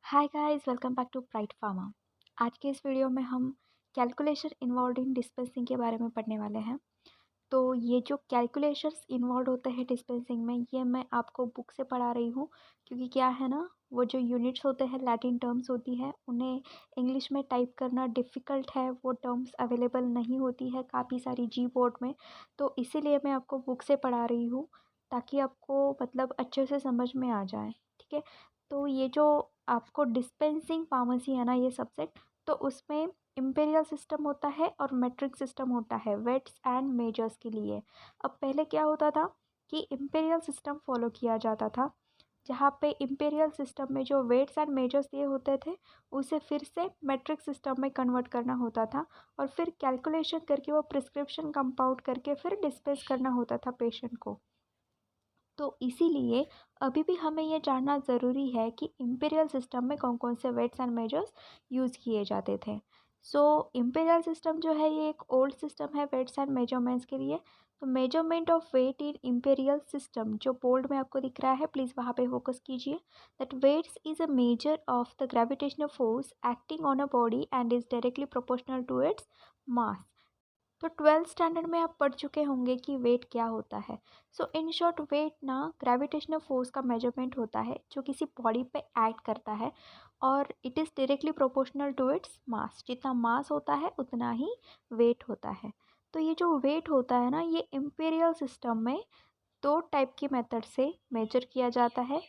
Hi guys, welcome back to Pride Pharma. आज के इस वीडियो में हम कैलकुलेशन इन्वॉल्व इन डिस्पेंसिंग के बारे में पढ़ने वाले हैं। तो ये जो कैलकुलेशंस इन्वॉल्व होते हैं डिस्पेंसिंग में, ये मैं आपको बुक से पढ़ा रही हूँ, क्योंकि क्या है ना, वो जो यूनिट्स होते हैं, लैटिन टर्म्स होती है, उन्हें इंग्लिश में टाइप करना डिफ़िकल्ट है। वो टर्म्स अवेलेबल नहीं होती है काफ़ी सारी जी बोर्ड में, तो इसीलिए मैं आपको बुक से पढ़ा रही हूँ, ताकि आपको मतलब अच्छे से समझ में आ जाए। ठीक है, तो ये जो आपको डिस्पेंसिंग फार्मेसी है ना, ये सब्जेक्ट, तो उसमें इम्पेरियल सिस्टम होता है और मेट्रिक सिस्टम होता है वेट्स एंड मेजर्स के लिए। अब पहले क्या होता था कि इम्पेरियल सिस्टम फॉलो किया जाता था, जहाँ पे इम्पेरियल सिस्टम में जो वेट्स एंड मेजर्स दिए होते थे, उसे फिर से मेट्रिक सिस्टम में कन्वर्ट करना होता था, और फिर कैलकुलेशन करके वो प्रिस्क्रिप्शन कंपाउंड करके फिर डिस्पेंस करना होता था पेशेंट को। तो इसीलिए अभी भी हमें ये जानना ज़रूरी है कि इम्पेरियल सिस्टम में कौन कौन से वेट्स एंड मेजर्स यूज़ किए जाते थे। सो इम्पेरियल सिस्टम जो है, ये एक ओल्ड सिस्टम है वेट्स एंड मेजरमेंट्स के लिए। तो measurement of weight in imperial system, जो बोल्ड में आपको दिख रहा है, प्लीज़ वहाँ पे फोकस कीजिए। That weights is a measure of the gravitational force acting on a body and is directly proportional to its mass. तो 12th स्टैंडर्ड में आप पढ़ चुके होंगे कि वेट क्या होता है। सो इन शॉर्ट, वेट ना ग्रेविटेशनल फोर्स का मेजरमेंट होता है जो किसी बॉडी पे एक्ट करता है, और it is directly proportional to its mass. जितना मास होता है उतना ही वेट होता है। तो ये जो वेट होता है ना, ये इम्पेरियल सिस्टम में दो टाइप की मेथड से मेजर किया जाता है।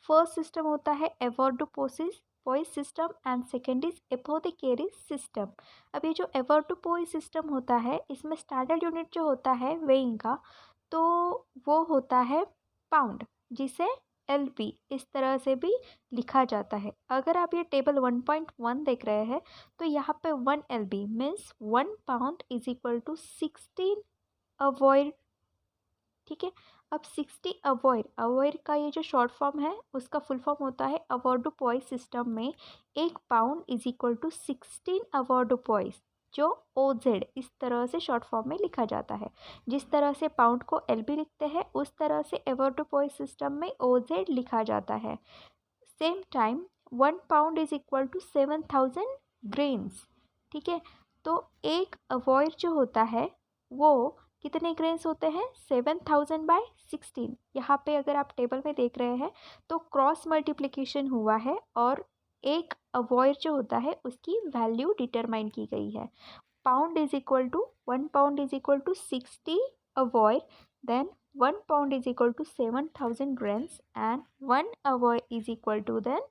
फर्स्ट सिस्टम होता है avoirdupois system and second is apothecaries system. अब ये जो एवोर्डोपोइस सिस्टम होता है, इसमें स्टैंडर्ड यूनिट जो होता है वेइंग का, तो वो होता है पाउंड, जिसे LP इस तरह से भी लिखा जाता है। अगर आप ये टेबल 1.1 देख रहे हैं, तो यहाँ पे 1 LB means 1 pound is equal to 16 avoid. ठीक है, अब 60 अवॉइड, अवॉइड का ये जो शॉर्ट फॉर्म है, उसका फुल फॉर्म होता है अवॉर्डोपोइस सिस्टम में 1 पाउंड इज इक्वल टू 16 अवॉर्डोपोइस, जो OZ इस तरह से शॉर्ट फॉर्म में लिखा जाता है। जिस तरह से पाउंड को LB लिखते हैं, उस तरह से अवॉर्डोपोइस सिस्टम में OZ लिखा जाता है। Same time 1 pound is equal to 7000 grains. ठीक है, तो एक अवॉइड जो होता है, वो कितने ग्रेन्स होते हैं? 7000/16। यहाँ पे अगर आप टेबल में देख रहे हैं, तो क्रॉस मल्टीप्लिकेशन हुआ है, और एक अवॉइड जो होता है उसकी वैल्यू डिटरमाइन की गई है। Pound is equal to 1 pound is equal to 60 avoid, then 1 pound is equal to 7000 grams, and 1 hour is equal to then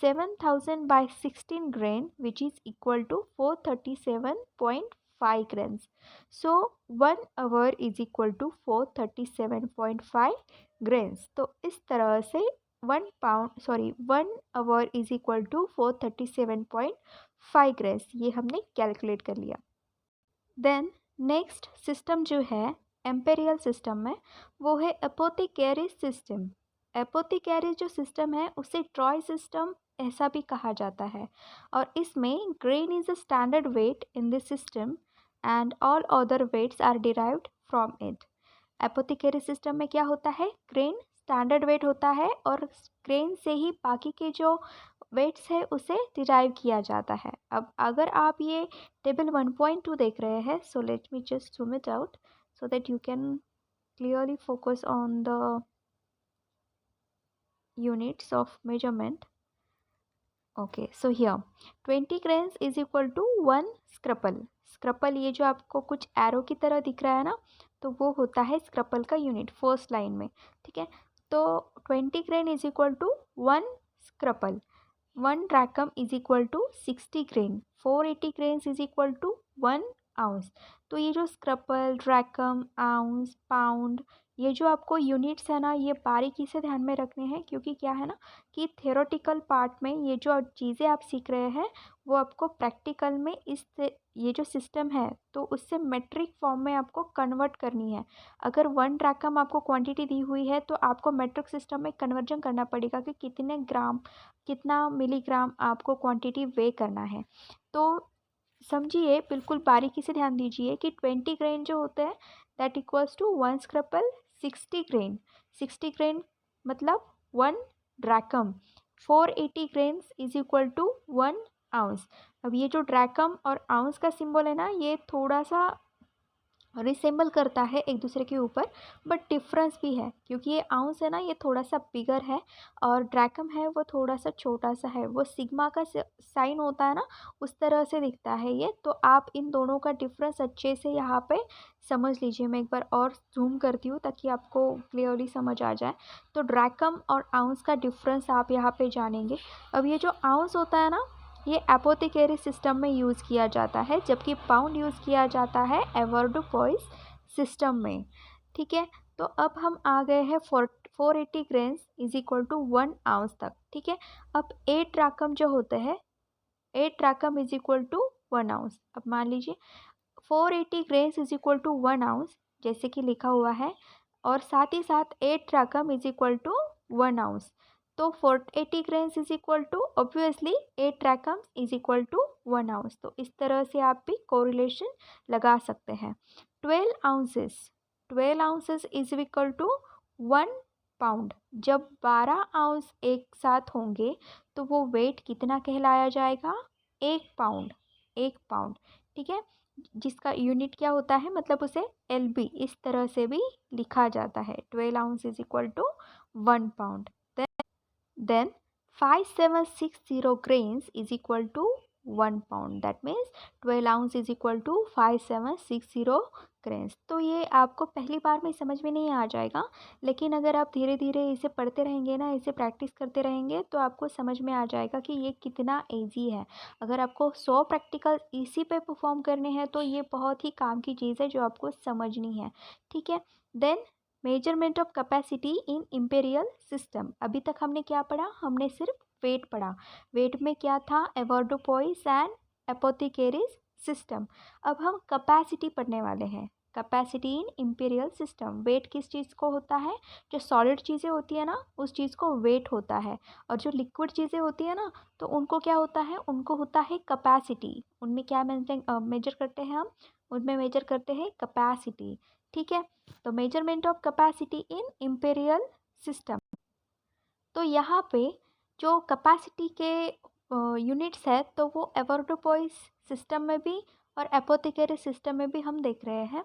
7000/16 grain, which is equal to 437.5 grams. So 1 hour is equal to 437.5 grams. तो इस तरह से 1 hour is equal to 437.5 grams, ये हमने calculate कर लिया। Then next system जो है एम्पेरियल सिस्टम में, वो है एपोथेकेरिस सिस्टम। एपोथेकेरिस जो सिस्टम है, उसे ट्रॉय सिस्टम ऐसा भी कहा जाता है, और इसमें grain is a standard weight in this system and all other weights are derived from it. Apothecaries system में क्या होता है, ग्रेन स्टैंडर्ड वेट होता है, और ग्रेन से ही बाकी के जो वेट्स है उसे डिराइव किया जाता है। अब अगर आप ये टेबल 1.2 देख रहे हैं, so let me just zoom it out so that you can clearly focus on the units of measurement. Okay, so here 20 grains is equal to 1 scruple. स्क्रपल, ये जो आपको कुछ एरो की तरह दिख रहा है ना, तो वो होता है स्क्रपल का यूनिट फर्स्ट लाइन में। ठीक है, तो 20 grain is equal to 1 scruple. 1 drachm is equal to 60 grain. 480 grains is equal to 1 ounce. तो ये जो स्क्रपल, ड्रैकम, आउंस, पाउंड, ये जो आपको यूनिट्स है ना, ये बारीकी से ध्यान में रखने हैं, क्योंकि क्या है ना कि थियोरेटिकल पार्ट में ये जो चीज़ें आप सीख रहे हैं, वो आपको प्रैक्टिकल में इस ये जो सिस्टम है, तो उससे मेट्रिक फॉर्म में आपको कन्वर्ट करनी है। अगर 1 ड्रैकम आपको क्वांटिटी दी हुई है, तो आपको मेट्रिक सिस्टम में कन्वर्जन करना पड़ेगा कि कितने ग्राम, कितना मिलीग्राम आपको क्वांटिटी वे करना है। तो समझिए, बिल्कुल बारीकी से ध्यान दीजिए कि 20 ग्रेन जो होते हैं, that equals to 1 scruple. 60 grain, 60 grain मतलब 1 drachm. 480 grains is equal to 1 ounce. अब ये जो ड्रैकम और आउंस का सिंबल है ना, ये थोड़ा सा रिसेंबल करता है एक दूसरे के ऊपर, बट डिफरेंस भी है, क्योंकि ये आउंस है ना, ये थोड़ा सा बिगर है और ड्रैकम है वो थोड़ा सा छोटा सा है। वो सिग्मा का साइन होता है ना, उस तरह से दिखता है ये। तो आप इन दोनों का डिफरेंस अच्छे से यहाँ पे समझ लीजिए। मैं एक बार और जूम करती हूँ ताकि आपको क्लियरली समझ आ जाए। तो ड्रैकम और आउंस का डिफरेंस आप यहाँ पे जानेंगे। अब ये जो आउंस होता है ना, ये एपोथेकेरी सिस्टम में यूज़ किया जाता है, जबकि पाउंड यूज़ किया जाता है एवोर्डोपॉइस सिस्टम में। ठीक है, तो अब हम आ गए हैं 480 grains is equal to 1 ounce तक। ठीक है, अब 8 ड्राकम जो होते हैं, 8 drachm is equal to 1 ounce. अब मान लीजिए 480 grains is equal to 1 ounce, जैसे कि लिखा हुआ है, और साथ ही साथ 8 drachm is equal to 1 ounce. तो 480 grains is equal to obviously 8 drachms is equal to 1 ounce. तो इस तरह से आप भी कोरिलेशन लगा सकते हैं। 12 ounces is equal to 1 pound. जब 12 आउंस एक साथ होंगे तो वो वेट कितना कहलाया जाएगा? 1 पाउंड। 1 पाउंड, ठीक है, जिसका यूनिट क्या होता है, मतलब उसे LB इस तरह से भी लिखा जाता है। 12 ounce is equal to 1 pound. Then 5760 grains is equal to 1 pound. That means 12 ounce is equal to 5760 grains. तो ये आपको पहली बार में समझ में नहीं आ जाएगा, लेकिन अगर आप धीरे धीरे इसे पढ़ते रहेंगे ना, इसे प्रैक्टिस करते रहेंगे, तो आपको समझ में आ जाएगा कि ये कितना ईजी है। अगर आपको 100 प्रैक्टिकल इसी पे परफॉर्म करने हैं तो ये बहुत ही काम की चीज़ है जो आपको समझनी है। ठीक है, then measurement of capacity in imperial system. अभी तक हमने क्या पढ़ा? हमने सिर्फ वेट पढ़ा। वेट में क्या था? Avoirdupois and apothecaries system. अब हम कैपेसिटी पढ़ने वाले हैं। Capacity in imperial system. Weight किस चीज़ को होता है? जो सॉलिड चीज़ें होती है ना, उस चीज़ को वेट होता है, और जो लिक्विड चीज़ें होती है ना, तो उनको क्या होता है? उनको होता है कैपेसिटी। उनमें क्या मेजर करते हैं हम? उनमें मेजर करते हैं कैपेसिटी। ठीक है, तो measurement of capacity in imperial system. तो यहाँ पे जो कैपेसिटी के यूनिट्स है, तो वो एवोर्डोपॉइस सिस्टम में भी और एपोथेकेरी सिस्टम में भी हम देख रहे हैं।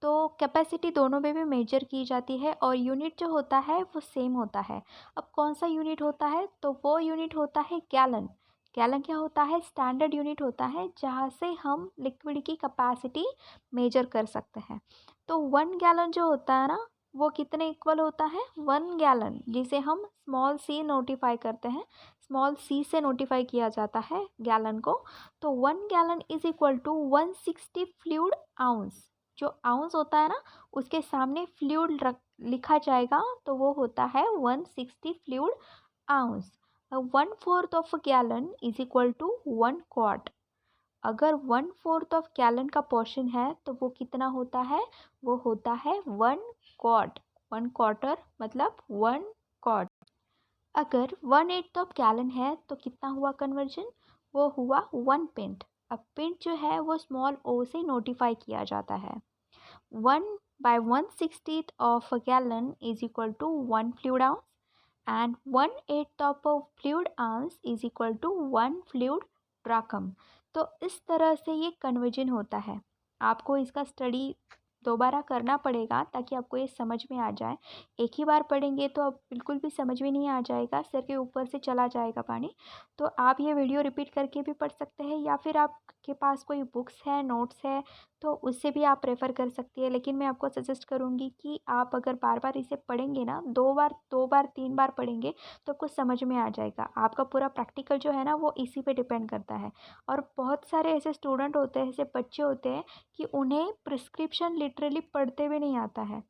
तो कैपेसिटी दोनों में भी मेजर की जाती है और यूनिट जो होता है वो सेम होता है। अब कौन सा यूनिट होता है? तो वो यूनिट होता है गैलन। गैलन क्या होता है? स्टैंडर्ड यूनिट होता है जहाँ से हम लिक्विड की कैपेसिटी मेजर कर सकते हैं। तो 1 गैलन जो होता है ना, वो कितने इक्वल होता है? 1 गैलन, जिसे हम स्मॉल c नोटिफाई करते हैं, स्मॉल c से नोटिफाई किया जाता है गैलन को। तो 1 gallon is equal to 160 fluid ounce. जो आउंस होता है ना, उसके सामने फ्लूइड लिखा जाएगा, तो वो होता है 160 fluid ounce. 1/4 of gallon is equal to 1 quart. अगर 1/4 ऑफ गैलन का पोर्शन है तो वो कितना होता है? वो होता है 1 क्वार्ट। 1 क्वार्टर मतलब 1 क्वार्ट। अगर 1/8 ऑफ गैलन है तो कितना हुआ कन्वर्जन? वो हुआ 1 पिंट। अब पिंट जो है वो स्मॉल o से नोटिफाई किया जाता है। 1/160 of a gallon is equal to 1 fluid ounce, and 1/8 of a fluid ounce is equal to 1 fluid drachm। तो इस तरह से ये कन्वर्जन होता है। आपको इसका स्टडी दोबारा करना पड़ेगा ताकि आपको ये समझ में आ जाए। एक ही बार पढ़ेंगे तो अब बिल्कुल भी समझ में नहीं आ जाएगा, सिर के ऊपर से चला जाएगा पानी। तो आप ये वीडियो रिपीट करके भी पढ़ सकते हैं, या फिर आपके पास कोई बुक्स है, नोट्स है, तो उससे भी आप रेफ़र कर सकती है। लेकिन मैं आपको सजेस्ट करूँगी कि आप अगर बार बार इसे पढ़ेंगे ना, 2 बार 3 बार पढ़ेंगे तो आपको समझ में आ जाएगा। आपका पूरा प्रैक्टिकल जो है ना, वो इसी पे डिपेंड करता है। और बहुत सारे ऐसे स्टूडेंट होते हैं, ऐसे बच्चे होते हैं कि उन्हें प्रिस्क्रिप्शन लिटरली पढ़ते भी नहीं आता है।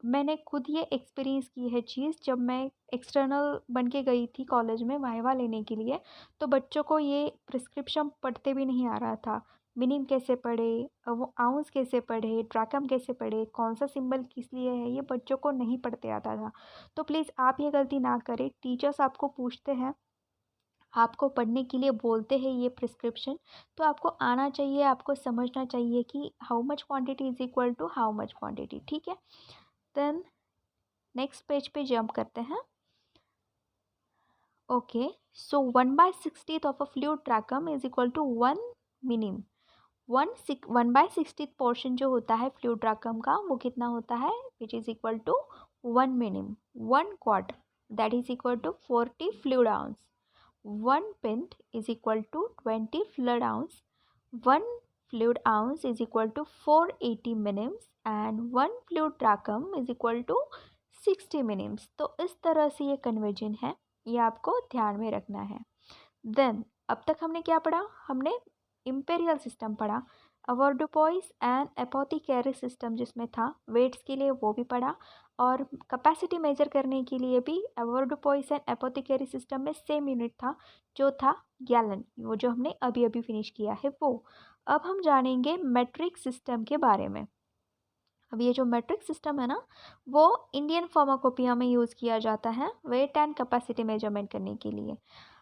मैंने खुद ये एक्सपीरियंस की है चीज़, जब मैं एक्सटर्नल बन के गई थी कॉलेज में वाइवा लेने के लिए, तो बच्चों को ये प्रिस्क्रिप्शन पढ़ते भी नहीं आ रहा था। मीनिंग कैसे पढ़े, वो आउंस कैसे पढ़े, ड्रैकम कैसे पढ़े, कौन सा सिंबल किस लिए है, ये बच्चों को नहीं पढ़ते आता था। तो प्लीज़ आप ये गलती ना करें। टीचर्स आपको पूछते हैं, आपको पढ़ने के लिए बोलते हैं ये प्रिस्क्रिप्शन, तो आपको आना चाहिए, आपको समझना चाहिए कि how much quantity is equal to how much quantity. ठीक है, देन नेक्स्ट पेज पे जंप करते हैं। Okay, so 1/60 of a fluid drachm is equal to 1 minim. 1/60 portion जो होता है फ्लूइड ट्रैकम का वो कितना होता है, which is equal to 1 minim. 1 quart that is equal to 40 fluid ounce. 1 pint is equal to 20 fluid ounce. 1 fluid ounce is equal to 480 minims and 1 fluid drachm is equal to 60 minims। तो इस तरह से ये conversion है, ये आपको ध्यान में रखना है। देन अब तक हमने क्या पढ़ा, हमने इम्पेरियल सिस्टम पढ़ा, अवॉर्डोपॉइस एंड एपोथेकेरी सिस्टम जिसमें था वेट्स के लिए वो भी पढ़ा, और कैपेसिटी मेजर करने के लिए भी अवॉर्डोपॉइस एंड एपोथेकेरी सिस्टम में सेम यूनिट था जो था गैलन, वो जो हमने अभी अभी फिनिश किया है वो। अब हम जानेंगे मेट्रिक सिस्टम के बारे में। अब ये जो मेट्रिक सिस्टम है ना, वो इंडियन फार्माकोपिया में यूज़ किया जाता है वेट एंड कैपेसिटी मेजरमेंट करने के लिए।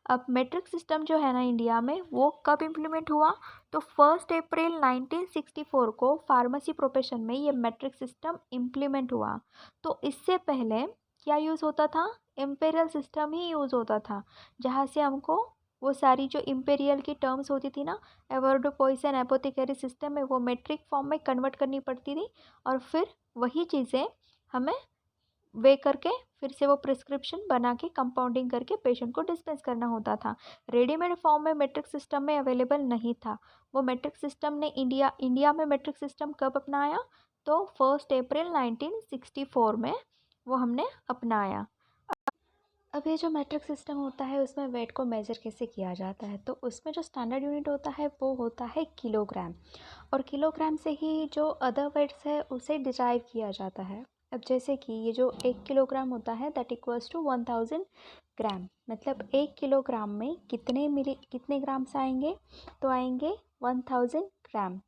अब मेट्रिक सिस्टम जो है ना इंडिया में, वो कब इम्प्लीमेंट हुआ, तो 1 अप्रैल 1964 को फार्मेसी प्रोफेशन में ये मेट्रिक सिस्टम इम्प्लीमेंट हुआ। तो इससे पहले क्या यूज़ होता था, इम्पेरियल सिस्टम ही यूज़ होता था, जहाँ से हमको वो सारी जो इम्पेरियल की टर्म्स होती थी ना, एवोर्डोपॉइसन एपोथेकेरी सिस्टम में, वो मेट्रिक फॉर्म में कन्वर्ट करनी पड़ती थी, और फिर वही चीज़ें हमें वे करके फिर से वो प्रिस्क्रिप्शन बना के कंपाउंडिंग करके पेशेंट को डिस्पेंस करना होता था। रेडीमेड फॉर्म में मेट्रिक सिस्टम में अवेलेबल नहीं था। वो मेट्रिक सिस्टम ने इंडिया में मेट्रिक सिस्टम कब अपनाया, तो 1 अप्रैल 1964 में वो हमने अपनाया। अब ये जो मेट्रिक सिस्टम होता है उसमें वेट को मेज़र कैसे किया जाता है, तो उसमें जो स्टैंडर्ड यूनिट होता है वो होता है किलोग्राम, और किलोग्राम से ही जो अदर वेट्स है उसे डिराइव किया जाता है। अब जैसे कि ये जो 1 किलोग्राम होता है दैट इक्वल्स टू 1000 ग्राम, मतलब 1 किलोग्राम में कितने ग्राम्स आएंगे, तो आएंगे 1000 ग्राम।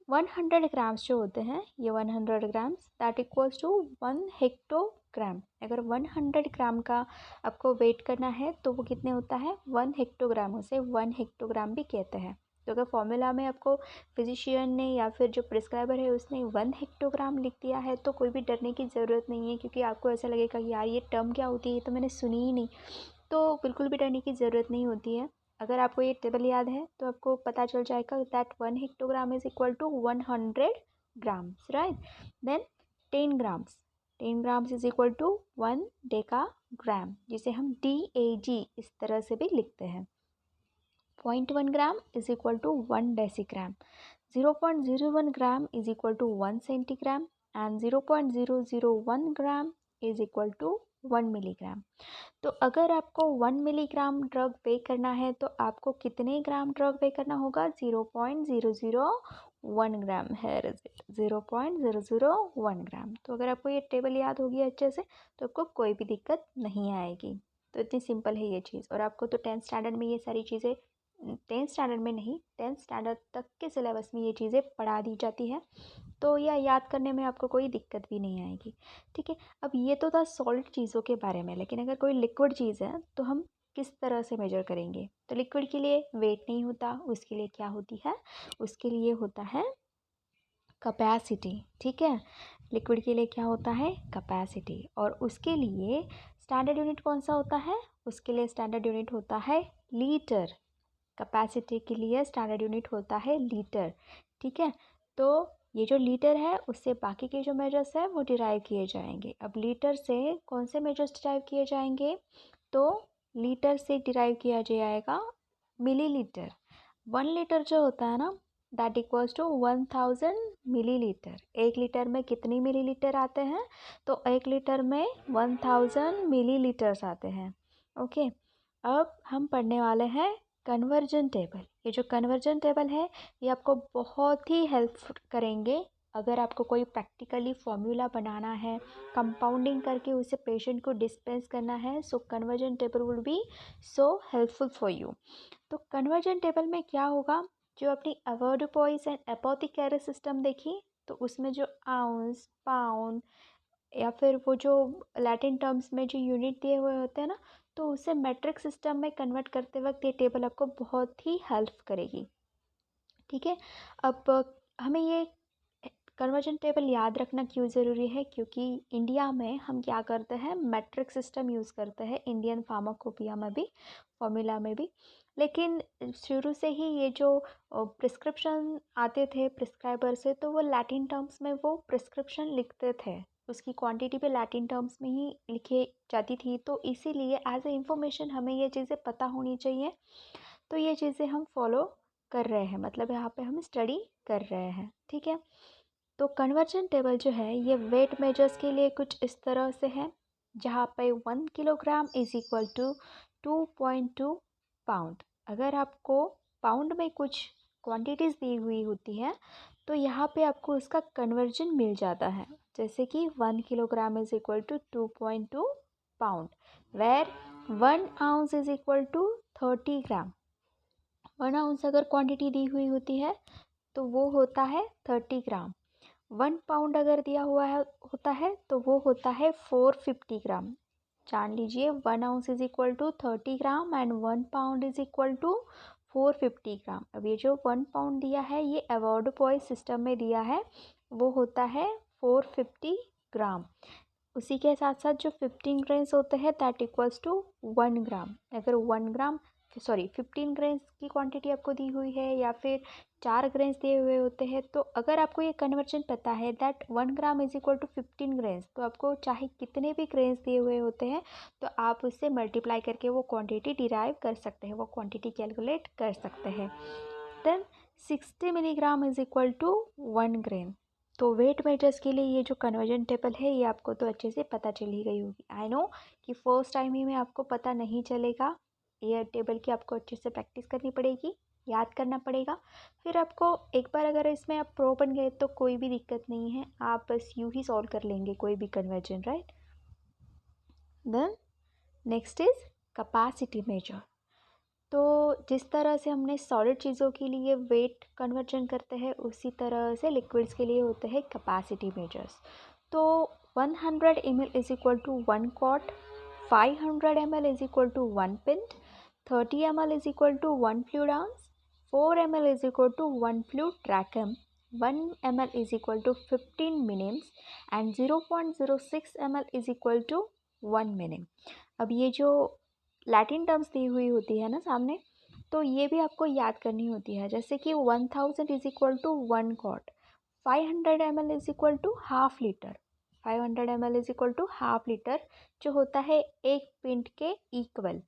100 ग्राम्स जो होते हैं, ये 100 grams that equals to 1 hectogram. अगर 100 ग्राम का आपको वेट करना है तो वो कितने होता है, 1 हेक्टोग्राम, उसे 1 हेक्टोग्राम भी कहते हैं। तो अगर फॉर्मूला में आपको फिजिशियन ने या फिर जो प्रिस्क्राइबर है उसने 1 हेक्टोग्राम लिख दिया है तो कोई भी डरने की ज़रूरत नहीं है, क्योंकि आपको ऐसा लगेगा कि यार ये टर्म क्या होती है, ये तो मैंने सुनी ही नहीं। तो बिल्कुल भी डरने की ज़रूरत नहीं होती है। अगर आपको ये टेबल याद है तो आपको पता चल जाएगा that 1 hectogram is equal to 100 grams, right. Then 10 grams, 10 grams is equal to 1 decagram, जिसे हम DAG इस तरह से भी लिखते हैं। 0.1 gram is equal to 1 decigram. 0.01 gram is equal to 1 centigram and 0.001 gram is equal to 1 milligram. तो अगर आपको 1 मिलीग्राम ड्रग पे करना है तो आपको कितने ग्राम ड्रग पे करना होगा, 0.001 ग्राम है, 0.001 ग्राम। तो अगर आपको ये टेबल याद होगी अच्छे से तो आपको कोई भी दिक्कत नहीं आएगी। तो इतनी सिंपल है ये चीज़, और आपको तो 10th स्टैंडर्ड में ये सारी चीज़ें, 10th स्टैंडर्ड में नहीं, 10th स्टैंडर्ड तक के सिलेबस में ये चीज़ें पढ़ा दी जाती है, तो यह याद करने में आपको कोई दिक्कत भी नहीं आएगी। ठीक है, अब ये तो था सॉल्ट चीज़ों के बारे में, लेकिन अगर कोई लिक्विड चीज़ है तो हम किस तरह से मेजर करेंगे, तो लिक्विड के लिए वेट नहीं होता, उसके लिए क्या होती है, उसके लिए होता है कैपेसिटी। ठीक है, लिक्विड के लिए क्या होता है, कैपेसिटी, और उसके लिए स्टैंडर्ड यूनिट कौन सा होता है, उसके लिए स्टैंडर्ड यूनिट होता है लीटर। कैपेसिटी के लिए स्टैंडर्ड यूनिट होता है लीटर। ठीक है, तो ये जो लीटर है उससे बाकी के जो मेजर्स है वो डिराइव किए जाएंगे। अब लीटर से कौन से मेजर्स डिराइव किए जाएंगे, तो लीटर से डिराइव किया जाएगा मिलीलीटर। 1 लीटर जो होता है ना that equals to 1000 millilitre. 1 litre में कितनी मिलीलीटर आते हैं, तो 1 लीटर में 1000 मिलीलीटर्स आते हैं। ओके, अब हम पढ़ने वाले हैं कन्वर्जन टेबल। ये जो कन्वर्जन टेबल है ये आपको बहुत ही हेल्प करेंगे अगर आपको कोई प्रैक्टिकली फॉर्मूला बनाना है, कंपाउंडिंग करके उसे पेशेंट को डिस्पेंस करना है, so conversion table will be so helpful for you. तो कन्वर्जन टेबल में क्या होगा, जो अपनी अवॉर्डोपॉइस एंड एपोथेकेरी सिस्टम देखी, तो उसमें जो आउंस, पाउंड या फिर वो जो लैटिन टर्म्स में जो यूनिट दिए हुए होते हैं ना, तो उसे मेट्रिक सिस्टम में कन्वर्ट करते वक्त ये टेबल आपको बहुत ही हेल्प करेगी। ठीक है, अब हमें ये कन्वर्जन टेबल याद रखना क्यों ज़रूरी है, क्योंकि इंडिया में हम क्या करते हैं, मैट्रिक सिस्टम यूज़ करते हैं, इंडियन फार्माकोपिया में भी, फॉर्मूला में भी। लेकिन शुरू से ही ये जो प्रिस्क्रिप्शन आते थे प्रिस्क्राइबर से, तो वो लैटिन टर्म्स में वो प्रिस्क्रिप्शन लिखते थे, उसकी क्वांटिटी भी लैटिन टर्म्स में ही लिखी जाती थी। तो इसीलिए एज ए इंफॉर्मेशन हमें ये चीज़ें पता होनी चाहिए। तो ये चीज़ें हम फॉलो कर रहे हैं, मतलब यहाँ पे हम स्टडी कर रहे हैं, ठीक है। तो कन्वर्जन टेबल जो है ये वेट मेजर्स के लिए कुछ इस तरह से है, जहाँ पे 1 kilogram is equal to 2.2 pound. अगर आपको पाउंड में कुछ क्वांटिटीज़ दी हुई होती है तो यहाँ पे आपको उसका कन्वर्जन मिल जाता है, जैसे कि 1 kilogram is equal to 2.2 pound, where 1 ounce is equal to 30 gram. 1 ounce अगर क्वांटिटी दी हुई होती है तो वो होता है 30 ग्राम। 1 पाउंड अगर दिया हुआ है होता है तो वो होता है 450 ग्राम। जान लीजिए 1 ounce is equal to 30 gram and 1 pound is equal to 450 gram. अब ये जो 1 पाउंड दिया है ये अवॉर्ड पॉइंट सिस्टम में दिया है, वो होता है 450 ग्राम। उसी के साथ साथ जो 15 ग्रेन्स होते हैं दैट इक्वल्स टू 1 ग्राम। अगर 15 ग्रेन्स की क्वांटिटी आपको दी हुई है या फिर 4 ग्रेन्स दिए हुए होते हैं, तो अगर आपको ये कन्वर्जन पता है that 1 gram is equal to 15 grains, तो आपको चाहे कितने भी ग्रेन्स दिए हुए होते हैं तो आप उससे मल्टीप्लाई करके वो क्वांटिटी डिराइव कर सकते हैं, वो क्वांटिटी कैलकुलेट कर सकते हैं। Then 60 milligram is equal to 1 grain. तो वेट मेजर्स के लिए ये जो कन्वर्जन टेबल है ये आपको तो अच्छे से पता चल ही गई होगी। आई नो कि फर्स्ट टाइम ही में आपको पता नहीं चलेगा, ये टेबल की आपको अच्छे से प्रैक्टिस करनी पड़ेगी, याद करना पड़ेगा। फिर आपको एक बार अगर इसमें आप प्रो बन गए तो कोई भी दिक्कत नहीं है, आप बस यूँ ही सॉल्व कर लेंगे कोई भी conversion, right. Then next is capacity measure. तो जिस तरह से हमने सॉलिड चीज़ों के लिए वेट कन्वर्जन करते हैं उसी तरह से लिक्विड्स के लिए होते हैं कैपेसिटी मेजर्स। तो 100 ml is equal to 1 quart, 500 ml is equal to 1 pint, 30 ml is equal to 1 fluid ounce, 4 ml is equal to 1 fluid drachm, 1 ml is equal to 15 minims and 0.06 ml is equal to 1 minim. अब ये जो Latin terms दी हुई होती है ना सामने, तो ये भी आपको याद करनी होती है, जैसे कि 1000 is equal to 1 quart, 500 ml is equal to half litre, 500 ml is equal to half litre जो होता है 1 पिंट के इक्वल।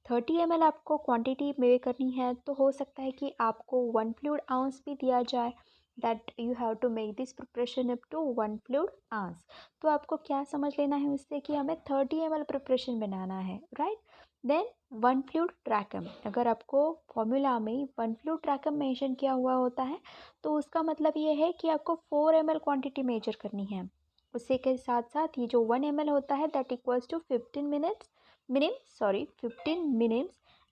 30 ml आपको क्वांटिटी में करनी है तो हो सकता है कि आपको 1 फ्लूइड आउंस भी दिया जाए, that you have to make this preparation up to 1 fluid ounce. तो आपको क्या समझ लेना है उससे कि हमें 30 ml प्रिपरेशन बनाना है, राइट। देन 1 फ्लूइड ट्रैकम, अगर आपको फॉर्मूला में 1 फ्लूइड ट्रैकम मेंशन किया हुआ होता है तो उसका मतलब ये है कि आपको 4 ml क्वांटिटी मेजर करनी है। उसी के साथ साथ ये जो 1 ml होता है that equals to 15 minutes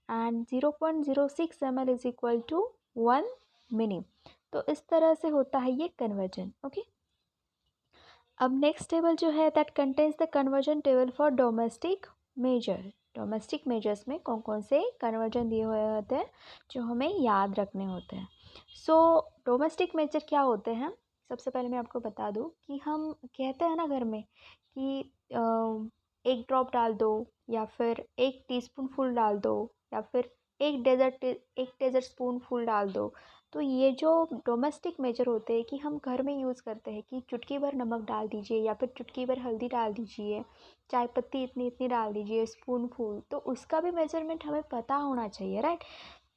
and 0.06 ml is equal to 1 minute. तो इस तरह से होता है ये कन्वर्जन, ओके। अब नेक्स्ट टेबल जो है that contains the conversion table for domestic measure. Domestic measures में कौन कौन से कन्वर्जन दिए हुए होते हैं जो हमें याद रखने होते हैं। सो डोमेस्टिक मेजर क्या होते हैं, सबसे पहले मैं आपको बता दूं कि हम कहते हैं ना घर में कि एक ड्रॉप डाल दो या फिर 1 टीस्पून फुल डाल दो या फिर एक डेजर्ट स्पून फुल डाल दो। तो ये जो डोमेस्टिक मेजर होते हैं कि हम घर में यूज़ करते हैं कि चुटकी भर नमक डाल दीजिए या फिर चुटकी भर हल्दी डाल दीजिए, चाय पत्ती इतनी इतनी डाल दीजिए स्पून फुल, तो उसका भी मेजरमेंट हमें पता होना चाहिए, राइट।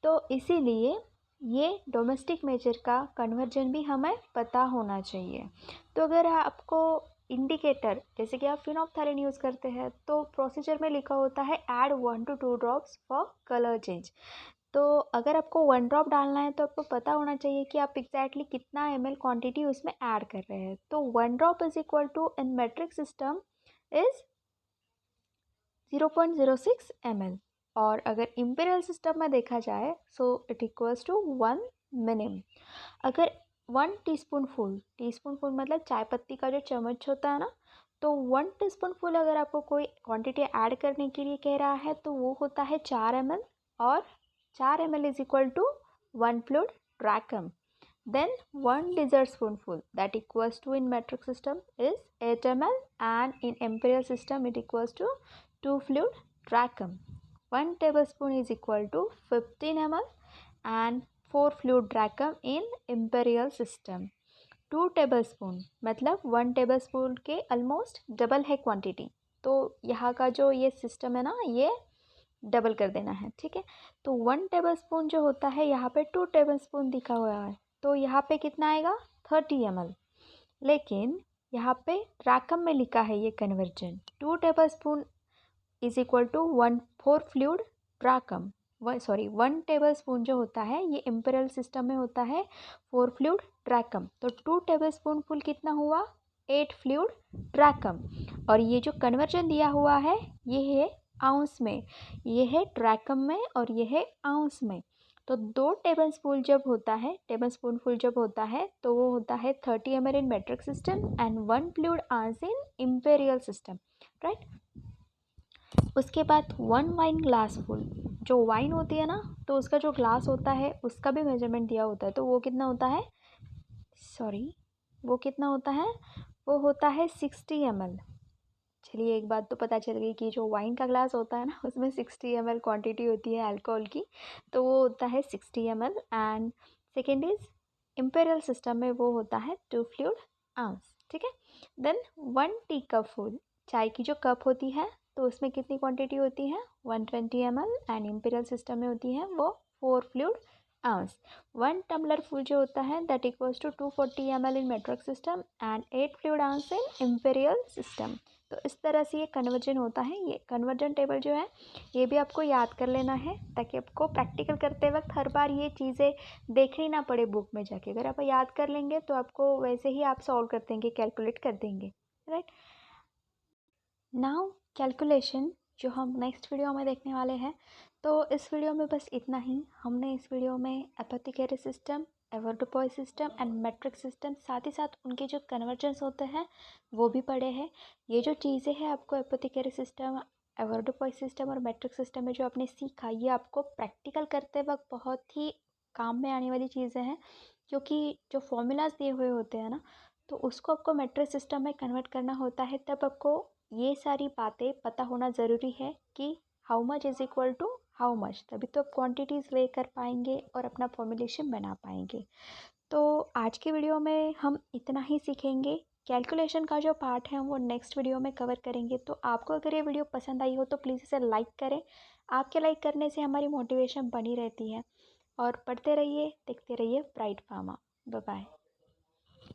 तो इसीलिए ये डोमेस्टिक मेजर का कन्वर्जन भी हमें पता होना चाहिए। तो अगर आपको इंडिकेटर, जैसे कि आप फिनोप्थैलीन यूज़ करते हैं तो प्रोसीजर में लिखा होता है add 1 to 2 drops for colour change. तो अगर आपको 1 ड्रॉप डालना है तो आपको पता होना चाहिए कि आप एग्जैक्टली कितना ml क्वांटिटी उसमें ऐड कर रहे हैं। तो 1 drop is equal to in metric system is 0.06 ml, और अगर इम्पीरियल सिस्टम में देखा जाए so it equals to 1 minim. अगर 1 टीस्पून फुल मतलब चाय पत्ती का जो चम्मच होता है ना, तो 1 टीस्पून फुल अगर आपको कोई क्वांटिटी ऐड करने के लिए कह रहा है तो वो होता है 4 ml, और 4 ml is equal to 1 fluid drachm. Then 1 dessert spoonful that equals to in metric system is 8 ml and in imperial system it equals to 2 fluid drachm. 1 tablespoon is equal to 15 ml and 4 fluid drachm in imperial system. 2 tablespoon मतलब 1 tablespoon के almost double है quantity, तो यहाँ का जो ये system है ना ये डबल कर देना है, ठीक है। तो 1 टेबलस्पून जो होता है यहाँ पे 2 टेबलस्पून दिखा हुआ है, तो यहाँ पे कितना आएगा 30 ml, लेकिन यहाँ पे ड्राकम में लिखा है ये conversion 2 tablespoon is equal to 1/4 fluid drachm. 1 tablespoon जो होता है ये इम्पेरियल सिस्टम में होता है 4 फ्लूइड ड्राकम, तो 2 टेबलस्पून फुल कितना हुआ 8 फ्लूइड ड्राकम। और ये जो कन्वर्जन दिया हुआ है ये है आउंस में, ये है ड्राकम में और ये है आउंस में। तो 2 टेबलस्पून जब होता है तो वो होता है 30 ml in metric system and 1 fluid ounce in imperial system, right. उसके बाद 1 वाइन ग्लास फुल, जो वाइन होती है ना तो उसका जो ग्लास होता है उसका भी मेजरमेंट दिया होता है, तो वो कितना होता है वो होता है 60 ml। चलिए एक बात तो पता चल गई कि जो वाइन का ग्लास होता है ना उसमें 60 ml क्वांटिटी होती है अल्कोहल की, तो वो होता है 60 ml। And second is imperial system में वो होता है 2 फ्लूइड आउंस, ठीक है। देन 1 टी कप फुल, चाय की जो कप होती है तो उसमें कितनी क्वांटिटी होती है 120 ml एंड इम्पेरियल सिस्टम में होती है वो 4 फ्लूइड आउंस। 1 टम्बलर फुल जो होता है that equals to 240 ml in metric system and 8 fluid ounce in imperial system. तो इस तरह से ये कन्वर्जन होता है। ये कन्वर्जन टेबल जो है ये भी आपको याद कर लेना है ताकि आपको प्रैक्टिकल करते वक्त हर बार ये चीज़ें देखनी ना पड़े बुक में जाके। अगर आप याद कर लेंगे तो आपको वैसे ही आप सॉल्व कर देंगे, कैलकुलेट कर देंगे, राइट। नाउ कैलकुलेशन जो हम नेक्स्ट वीडियो में देखने वाले हैं, तो इस वीडियो में बस इतना ही। हमने इस वीडियो में apothecary system, avoirdupois system and metric system, साथ ही साथ उनके जो कन्वर्जन्स होते हैं वो भी पढ़े हैं। ये जो चीज़ें हैं आपको एपोथेकेरी सिस्टम, एवोर्डोपॉय सिस्टम और मेट्रिक सिस्टम में जो आपने सीखा ये आपको प्रैक्टिकल करते वक्त बहुत ही काम में आने वाली चीज़ें हैं, क्योंकि जो फॉर्मूलाज दिए हुए होते हैं ना तो उसको आपको मेट्रिक सिस्टम में कन्वर्ट करना होता है। तब आपको ये सारी बातें पता होना ज़रूरी है कि how much is equal to how much, तभी तो आप क्वांटिटीज़ ले कर पाएंगे और अपना फॉर्मुलेशन बना पाएंगे। तो आज के वीडियो में हम इतना ही सीखेंगे। कैलकुलेशन का जो पार्ट है वो नेक्स्ट वीडियो में कवर करेंगे। तो आपको अगर ये वीडियो पसंद आई हो तो प्लीज़ इसे लाइक करें। आपके लाइक करने से हमारी मोटिवेशन बनी रहती है। और पढ़ते रहिए, देखते रहिए ब्राइट फार्मा। Bye bye.